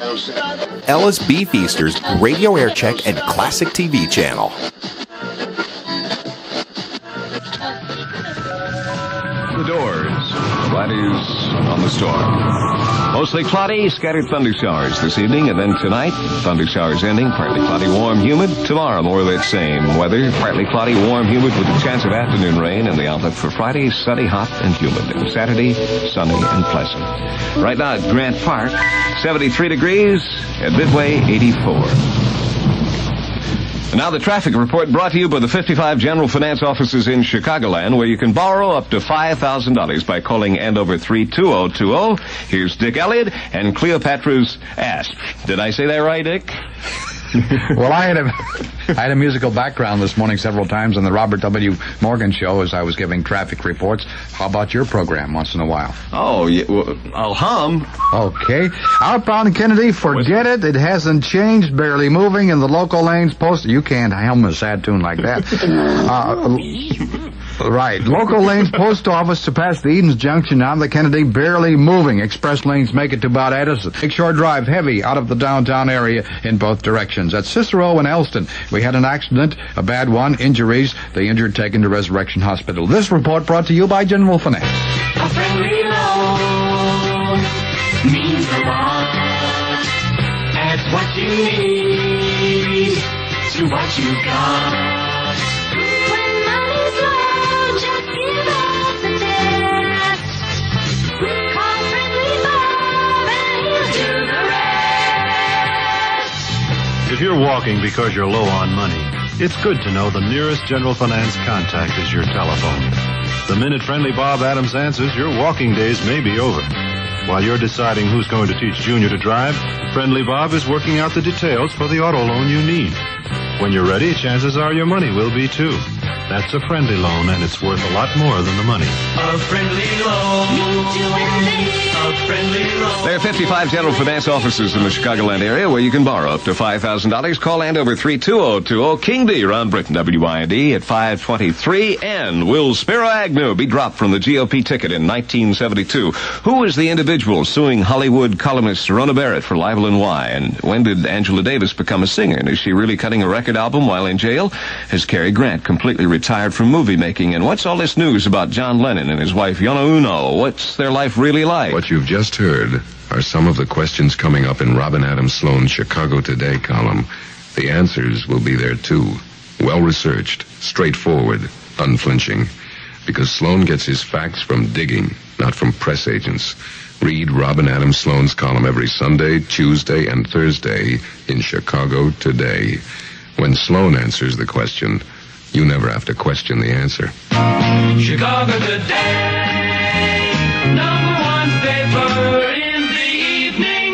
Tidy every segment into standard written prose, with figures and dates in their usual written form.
Ellis B. Feaster's Radio Aircheck and Classic TV channel. The Doors. That is on the storm. Mostly cloudy, scattered thunder showers this evening, and then tonight, thunder showers ending, partly cloudy, warm, humid. Tomorrow, more of that same weather, partly cloudy, warm, humid, with a chance of afternoon rain, and the outlook for Friday, sunny, hot, and humid. And Saturday, sunny and pleasant. Right now at Grant Park, 73 degrees, at Midway, 84. And now the traffic report brought to you by the 55 General Finance offices in Chicagoland, where you can borrow up to $5,000 by calling Andover 32020. Here's Dick Elliott and Cleopatra's Asp. Did I say that right, Dick? Well, I had a musical background this morning several times on the Robert W. Morgan show as I was giving traffic reports. How about your program once in a while? Oh, yeah, well, I'll hum. Okay. Outbound Kennedy, forget it. It hasn't changed, barely moving, and the local lanes posted. You can't hum a sad tune like that. Right. Local lanes, post office to past the Edens Junction on the Kennedy, barely moving. Express lanes make it to about Edison. Lakeshore Drive, heavy out of the downtown area in both directions. At Cicero and Elston, we had an accident, a bad one, injuries. The injured taken to Resurrection Hospital. This report brought to you by General Finance. A friendly loan means a lot. Adds what you need to what you got. If you're walking because you're low on money, it's good to know the nearest General Finance contact is your telephone. The minute Friendly Bob Adams answers, your walking days may be over. While you're deciding who's going to teach Junior to drive, Friendly Bob is working out the details for the auto loan you need. When you're ready, chances are your money will be too. That's a friendly loan, and it's worth a lot more than the money. A friendly loan. A friendly loan. There are 55 General Finance offices in the Chicagoland area where you can borrow up to $5,000. Call Andover 32020. King D, Ron Britton, WIND at 523. And will Spiro Agnew be dropped from the GOP ticket in 1972? Who is the individual suing Hollywood columnist Rona Barrett for libel and why? And when did Angela Davis become a singer? And is she really cutting a record album while in jail? Has Cary Grant completely retired from movie making? And what's all this news about John Lennon and his wife Yoko Ono? What's their life really like? What you've just heard are some of the questions coming up in Robin Adams Sloan's Chicago Today column. The answers will be there too. Well-researched, straightforward, unflinching. Because Sloan gets his facts from digging, not from press agents. Read Robin Adams Sloan's column every Sunday, Tuesday, and Thursday in Chicago Today. When Sloan answers the question, you never have to question the answer. Chicago Today, #1 paper in the evening.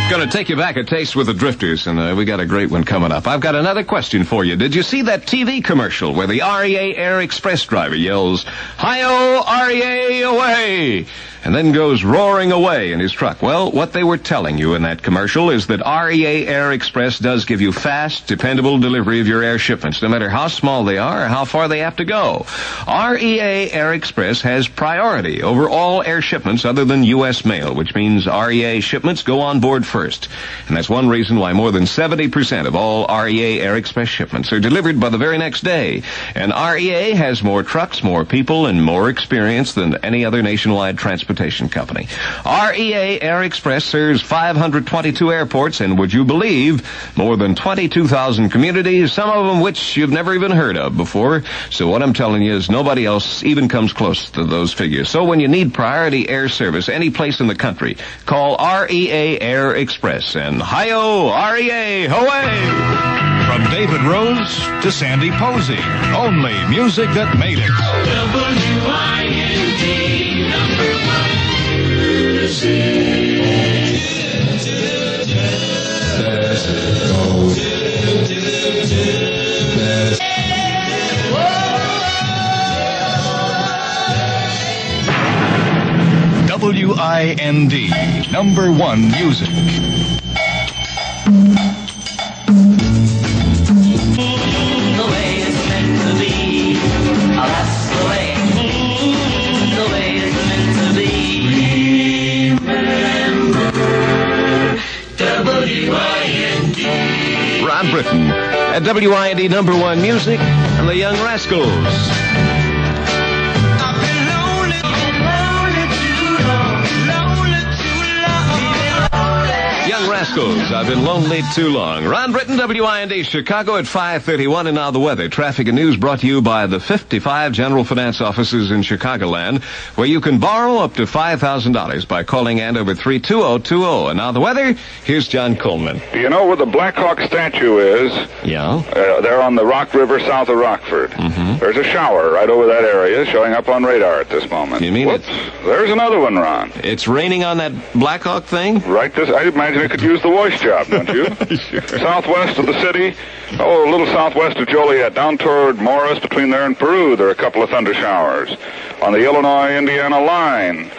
Going to take you back a taste with the Drifters, and we got a great one coming up. I've got another question for you. Did you see that TV commercial where the REA Air Express driver yells, "Hi-yo, REA, away!" and then goes roaring away in his truck? Well, what they were telling you in that commercial is that REA Air Express does give you fast, dependable delivery of your air shipments, no matter how small they are or how far they have to go. REA Air Express has priority over all air shipments other than U.S. mail, which means REA shipments go on board first. And that's one reason why more than 70% of all REA Air Express shipments are delivered by the very next day. And REA has more trucks, more people, and more experience than any other nationwide transportation company. REA Air Express serves 522 airports, and would you believe, more than 22,000 communities, some of them which you've never even heard of before. So what I'm telling you is nobody else even comes close to those figures. So when you need priority air service any place in the country, call REA Air Express, and hi-yo, REA, hooray! From David Rose to Sandy Posey, only music that made it. WIND, #1 WIND, #1 music. The way it's meant to be. Oh, that's the way. The way it's meant to be. Remember Ron Britton at WIND #1 Music and the Young Rascals. Young Rascals, I've been lonely too long. Ron Britton, WIND Chicago at 5:31, and now the weather. Traffic and news brought to you by the 55 General Finance offices in Chicagoland, where you can borrow up to $5,000 by calling Andover 32020. And now the weather, here's John Coleman. Do you know where the Black Hawk statue is? Yeah? They're on the Rock River south of Rockford. Mm-hmm. There's a shower right over that area showing up on radar at this moment. You mean Whoops. There's another one, Ron. It's raining on that Black Hawk thing? Right this, I imagine it could use the voice job, don't you? Sure. Southwest of the city, a little southwest of Joliet, down toward Morris, between there and Peru, there are a couple of thunder showers. On the Illinois-Indiana line,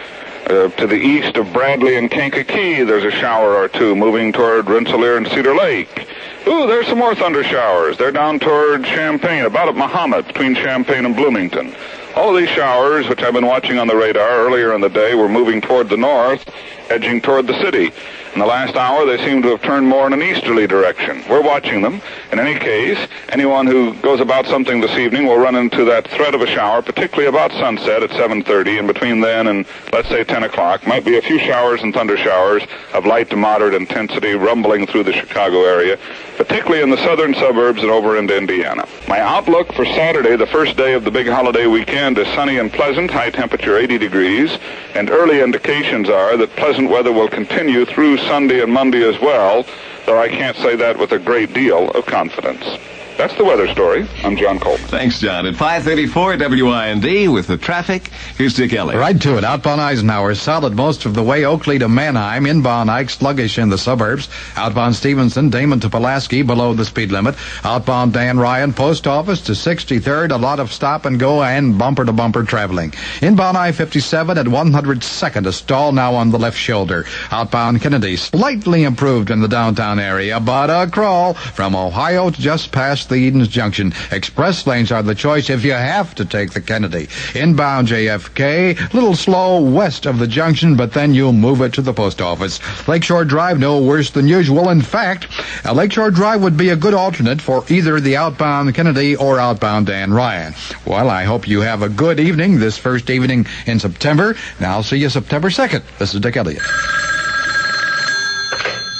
to the east of Bradley and Kankakee, there's a shower or two moving toward Rensselaer and Cedar Lake. Ooh, there's some more thunder showers. They're down toward Champaign, about at Mahomet, between Champaign and Bloomington. All of these showers, which I've been watching on the radar earlier in the day, were moving toward the north, edging toward the city. In the last hour, they seem to have turned more in an easterly direction. We're watching them. In any case, anyone who goes about something this evening will run into that threat of a shower, particularly about sunset at 7:30, and between then and, let's say, 10 o'clock. Might be a few showers and thunder showers of light to moderate intensity rumbling through the Chicago area, particularly in the southern suburbs and over into Indiana. My outlook for Saturday, the first day of the big holiday weekend, is sunny and pleasant, high temperature 80 degrees, and early indications are that pleasant weather will continue through Sunday and Monday as well, though I can't say that with a great deal of confidence. That's the weather story. I'm John Coleman. Thanks, John. At 5:34 WIND with the traffic, here's Dick Elliott. Right to it. Outbound Eisenhower, solid most of the way. Oakley to Manheim. Inbound Ike, sluggish in the suburbs. Outbound Stevenson, Damon to Pulaski, below the speed limit. Outbound Dan Ryan, Post Office to 63rd. A lot of stop and go and bumper-to-bumper traveling. Inbound I-57 at 102nd. A stall now on the left shoulder. Outbound Kennedy, slightly improved in the downtown area, but a crawl from Ohio to just past the Edens Junction. Express lanes are the choice if you have to take the Kennedy. Inbound JFK, little slow west of the junction, but then you'll move it to the post office. Lakeshore Drive, no worse than usual. In fact, Lakeshore Drive would be a good alternate for either the outbound Kennedy or outbound Dan Ryan. Well, I hope you have a good evening this first evening in September. Now I'll see you September 2nd. This is Dick Elliott.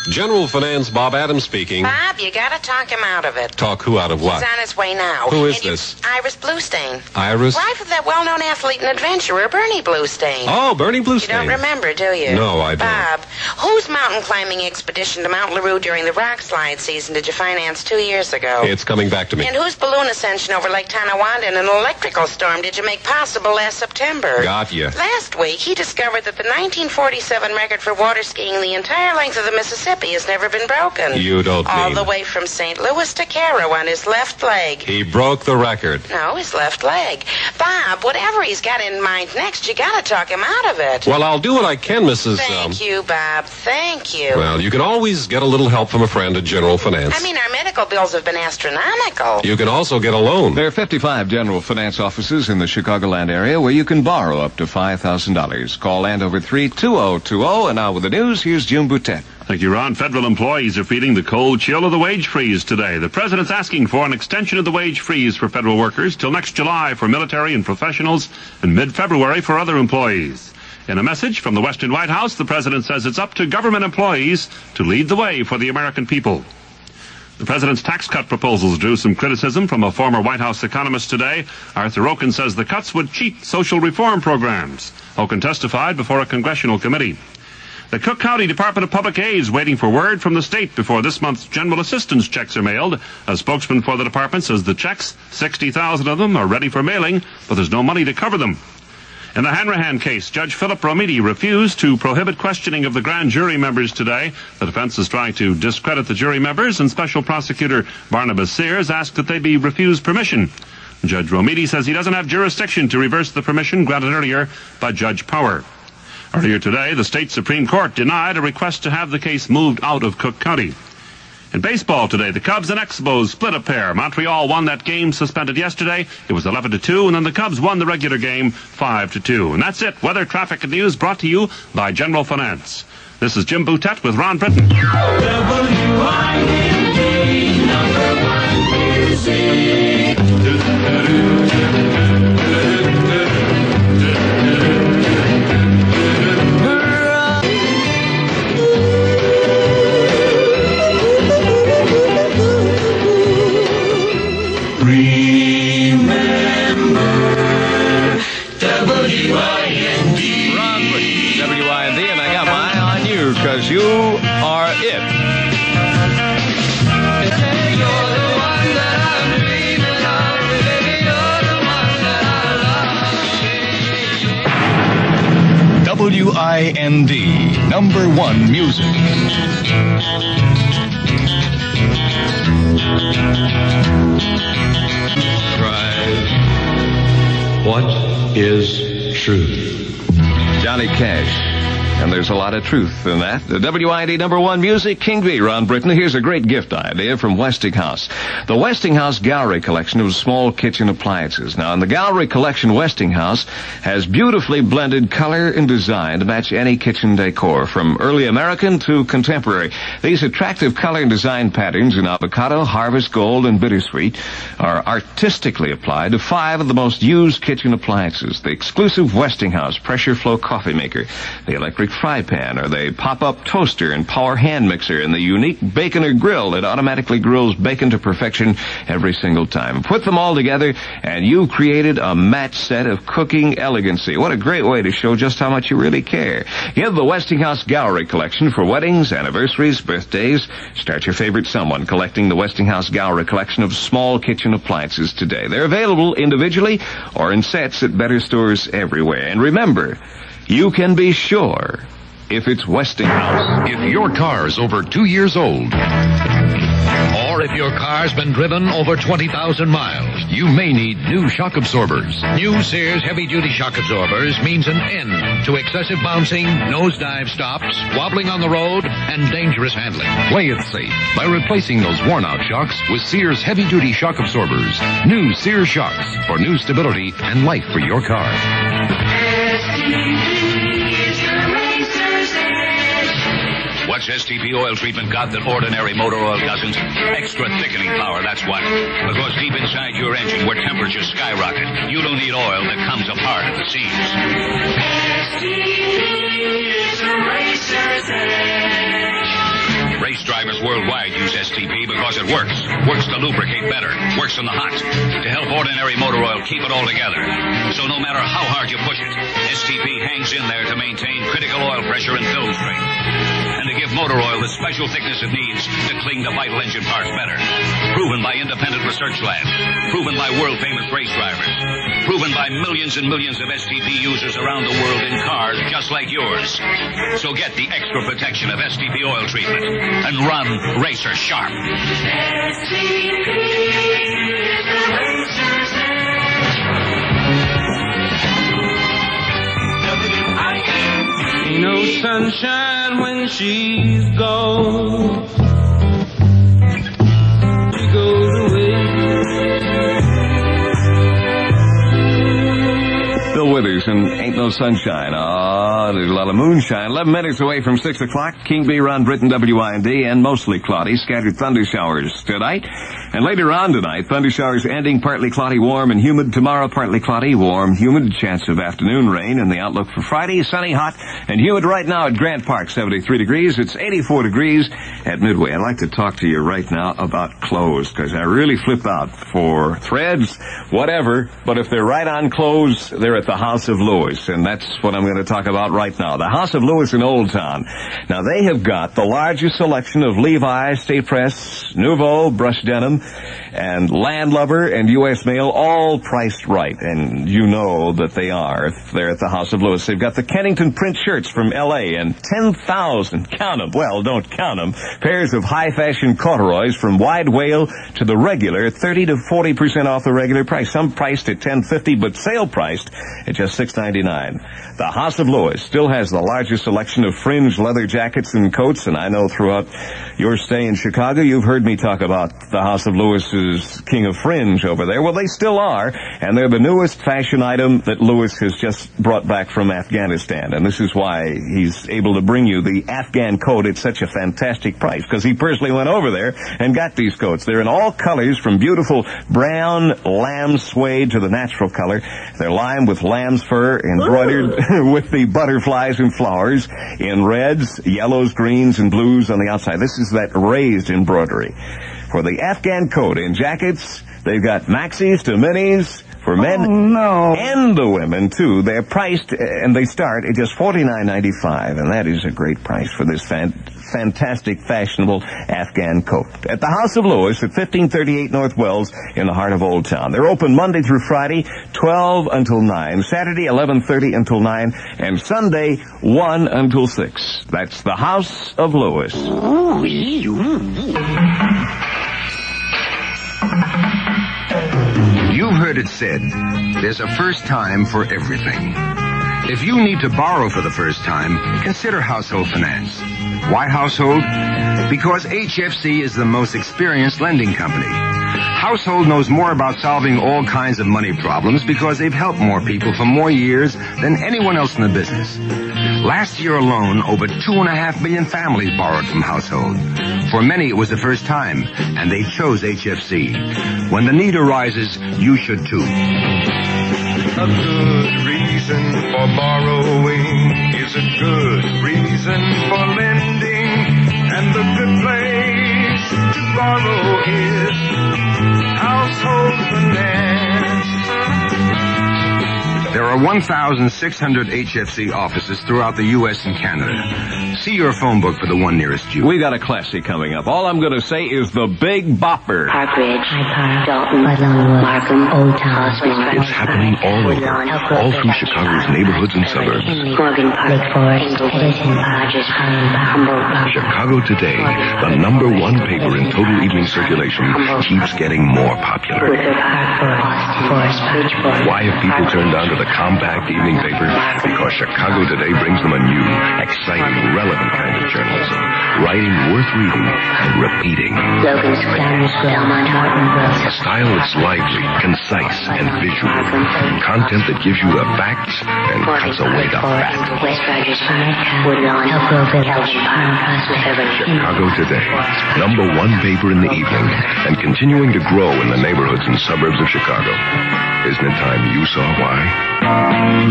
General Finance, Bob Adams speaking. Bob, you gotta talk him out of it. Talk who out of what? He's on his way now. Who is this? Iris Bluestain. Iris? Wife of that well-known athlete and adventurer, Bernie Bluestain. Oh, Bernie Bluestain. You don't remember, do you? No, I don't. Bob, whose mountain climbing expedition to Mount LaRue during the rock slide season did you finance 2 years ago? It's coming back to me. And whose balloon ascension over Lake Tonawanda in an electrical storm did you make possible last September? Got you. Last week, he discovered that the 1947 record for water skiing the entire length of the Mississippi has never been broken. You don't All mean. the way from St. Louis to Cairo on his left leg. He broke the record. No, his left leg. Bob, whatever he's got in mind next, you gotta talk him out of it. Well, I'll do what I can, Mrs. Thank you, Bob. Thank you. Well, you can always get a little help from a friend at General Finance. I mean, our medical bills have been astronomical. You can also get a loan. There are 55 General Finance offices in the Chicagoland area where you can borrow up to $5,000. Call Andover 32020. And now with the news, here's Jim Boutet. Thank you, Ron. Federal employees are feeling the cold chill of the wage freeze today. The president's asking for an extension of the wage freeze for federal workers till next July for military and professionals and mid-February for other employees. In a message from the Western White House, the president says it's up to government employees to lead the way for the American people. The president's tax cut proposals drew some criticism from a former White House economist today. Arthur Okun says the cuts would cheat social reform programs. Okun testified before a congressional committee. The Cook County Department of Public Aid is waiting for word from the state before this month's general assistance checks are mailed. A spokesman for the department says the checks, 60,000 of them, are ready for mailing, but there's no money to cover them. In the Hanrahan case, Judge Philip Romiti refused to prohibit questioning of the grand jury members today. The defense is trying to discredit the jury members, and Special Prosecutor Barnabas Sears asked that they be refused permission. Judge Romiti says he doesn't have jurisdiction to reverse the permission granted earlier by Judge Power. Earlier today, the state Supreme Court denied a request to have the case moved out of Cook County. In baseball today, the Cubs and Expos split a pair. Montreal won that game suspended yesterday. It was 11-2, and then the Cubs won the regular game 5-2. And that's it. Weather, traffic, and news brought to you by General Finance. This is Jim Boutet with Ron Britton. WIND, number one music. WIND, and I got my eye on you, because you are it. WIND, number one music. Drive. What is truth? Johnny Cash. And there's a lot of truth in that. The WID number one music, King B, Ron Britton. Here's a great gift idea from Westinghouse. The Westinghouse Gallery Collection of small kitchen appliances. Now, in the Gallery Collection, Westinghouse has beautifully blended color and design to match any kitchen decor, from early American to contemporary. These attractive color and design patterns in avocado, harvest gold, and bittersweet are artistically applied to 5 of the most used kitchen appliances. The exclusive Westinghouse pressure flow coffee maker, the electric fry pan, or the pop-up toaster and power hand mixer, and the unique baconer grill that automatically grills bacon to perfection every single time. Put them all together and you've created a match set of cooking elegancy. What a great way to show just how much you really care. Give the Westinghouse Gallery Collection for weddings, anniversaries, birthdays. Start your favorite someone collecting the Westinghouse Gallery Collection of small kitchen appliances today. They're available individually or in sets at better stores everywhere. And remember, you can be sure if it's Westinghouse. If your car's over 2 years old, or if your car's been driven over 20,000 miles, you may need new shock absorbers. New Sears heavy-duty shock absorbers means an end to excessive bouncing, nosedive stops, wobbling on the road, and dangerous handling. Play it safe by replacing those worn-out shocks with Sears heavy-duty shock absorbers. New Sears shocks for new stability and life for your car. What's STP oil treatment got that ordinary motor oil doesn't? Extra thickening power, that's what. Because deep inside your engine, where temperatures skyrocket, you don't need oil that comes apart at the seams. STP is a racer's edge. Race drivers worldwide use STP because it works. Works to lubricate better. Works in the hot. To help ordinary motor oil keep it all together. So no matter how hard you push it, STP hangs in there to maintain critical oil pressure and film strength. And to give motor oil the special thickness it needs to cling to vital engine parts better. Proven by independent research labs. Proven by world-famous race drivers. Proven by millions and millions of STP users around the world in cars just like yours. So get the extra protection of STP oil treatment and run racer sharp. STP is the racer's edge. Ain't no sunshine when she's gone. She goes away. Bill Withers and Ain't No Sunshine. There's a lot of moonshine. 11 minutes away from 6 o'clock. King B, Ron Britton, WIND, and mostly cloudy. Scattered thunder showers tonight. And later on tonight, thunder showers ending, partly cloudy, warm and humid. Tomorrow, partly cloudy, warm, humid. Chance of afternoon rain. And the outlook for Friday, sunny, hot, and humid right now at Grant Park, 73 degrees. It's 84 degrees at Midway. I'd like to talk to you right now about clothes, because I really flip out for threads, whatever, but if they're right on clothes, they're at the House of Lewis, and that's what I'm going to talk about right now. The House of Lewis in Old Town. Now, they have got the largest selection of Levi's, State Press, Nouveau, brushed denim, and Landlubber and U.S. Mail, all priced right, and you know that they are if they're at the House of Lewis. They've got the Kennington print shirts from L.A. and 10,000, count them, well, don't count them, pairs of high-fashion corduroys from Wide Whale to the regular, 30 to 40% off the regular price. Some priced at $10.50, but sale priced at just $6.99. The House of Louis still has the largest selection of fringe leather jackets and coats, and I know throughout your stay in Chicago, you've heard me talk about the House of Louis's King of Fringe over there. Well, they still are, and they're the newest fashion item that Louis has just brought back from Afghanistan, and this is why he's able to bring you the Afghan coat at such a fantastic price, because he personally went over there and got these coats. They're in all colors, from beautiful brown lamb suede to the natural color. They're lined with lamb's fur, embroidered with the butterflies and flowers in reds, yellows, greens, and blues on the outside. This is that raised embroidery. For the Afghan coat and jackets, they've got maxis to minis for men and the women, too. They're priced, and they start at just $49.95, and that is a great price for this fantastic, fashionable Afghan coat. At the House of Louis at 1538 North Wells in the heart of Old Town. They're open Monday through Friday, 12 until 9, Saturday, 11:30 until 9, and Sunday, 1 until 6. That's the House of Louis. You've heard it said, there's a first time for everything. If you need to borrow for the first time, consider Household Finance. Why Household? Because HFC is the most experienced lending company. Household knows more about solving all kinds of money problems because they've helped more people for more years than anyone else in the business. Last year alone, over 2.5 million families borrowed from Household. For many, it was the first time, and they chose HFC. When the need arises, you should too. A good reason for borrowing is a good reason for lending. And the good place to borrow is Household Finance. There are 1,600 HFC offices throughout the U.S. and Canada. See your phone book for the one nearest you. We got a classic coming up. All I'm going to say is the Big Bopper. Parkridge, Hyde Park, Dalton, Markham, Old Town. It's happening all over, all through Chicago's neighborhoods and suburbs. Morgan Park, Lake Forest, Edison, Rogers, Humboldt Park. Chicago Today, the #1 paper in total evening circulation, keeps getting more popular. Why have people turned on to the compact evening paper? Because Chicago Today brings them a new, exciting, relevant kind of journalism. Writing worth reading and repeating. Logan Square, Belmont, Horton, Brooks. A style that's lively, concise, and visual. Content that gives you the facts and cuts away the fat. West Rogers, Woodlawn, Elk Grove Village, Chicago Today, #1 paper in the evening, and continuing to grow in the neighborhoods and suburbs of Chicago. Isn't it time you saw why?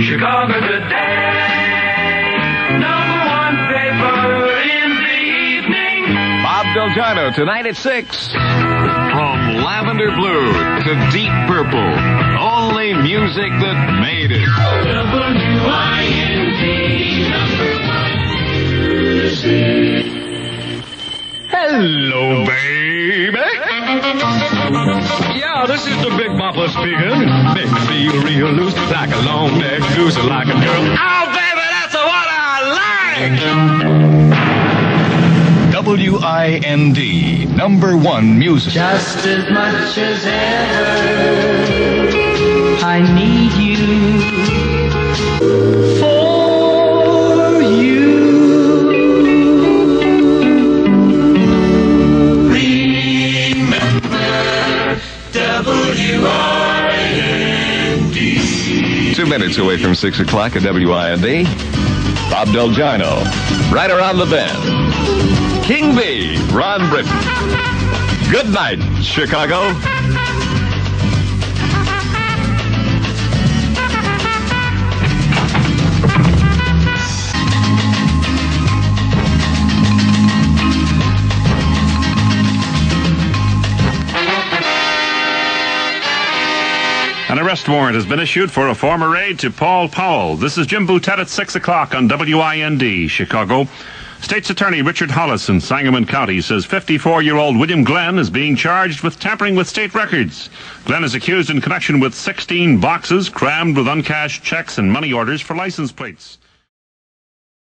Chicago Today, #1 paper in the evening. Bob Delgado tonight at 6. From lavender blue to deep purple, only music that made it. WIND #1 music. Hello, baby. Yeah, this is the Big Bopper speaking. Make me feel real loose, like a long neck goose, like a girl. Oh, baby, that's what I like. WIND #1 music. Just as much as ever, I need you. For you. Remember WIND. 2 minutes away from 6 o'clock at WIND. Bob Delgado, right around the bend. King B, Ron Britton. Good night, Chicago. An arrest warrant has been issued for a former aide to Paul Powell. This is Jim Boutet at 6 o'clock on WIND, Chicago. State's Attorney Richard Hollis in Sangamon County says 54-year-old William Glenn is being charged with tampering with state records. Glenn is accused in connection with 16 boxes crammed with uncashed checks and money orders for license plates.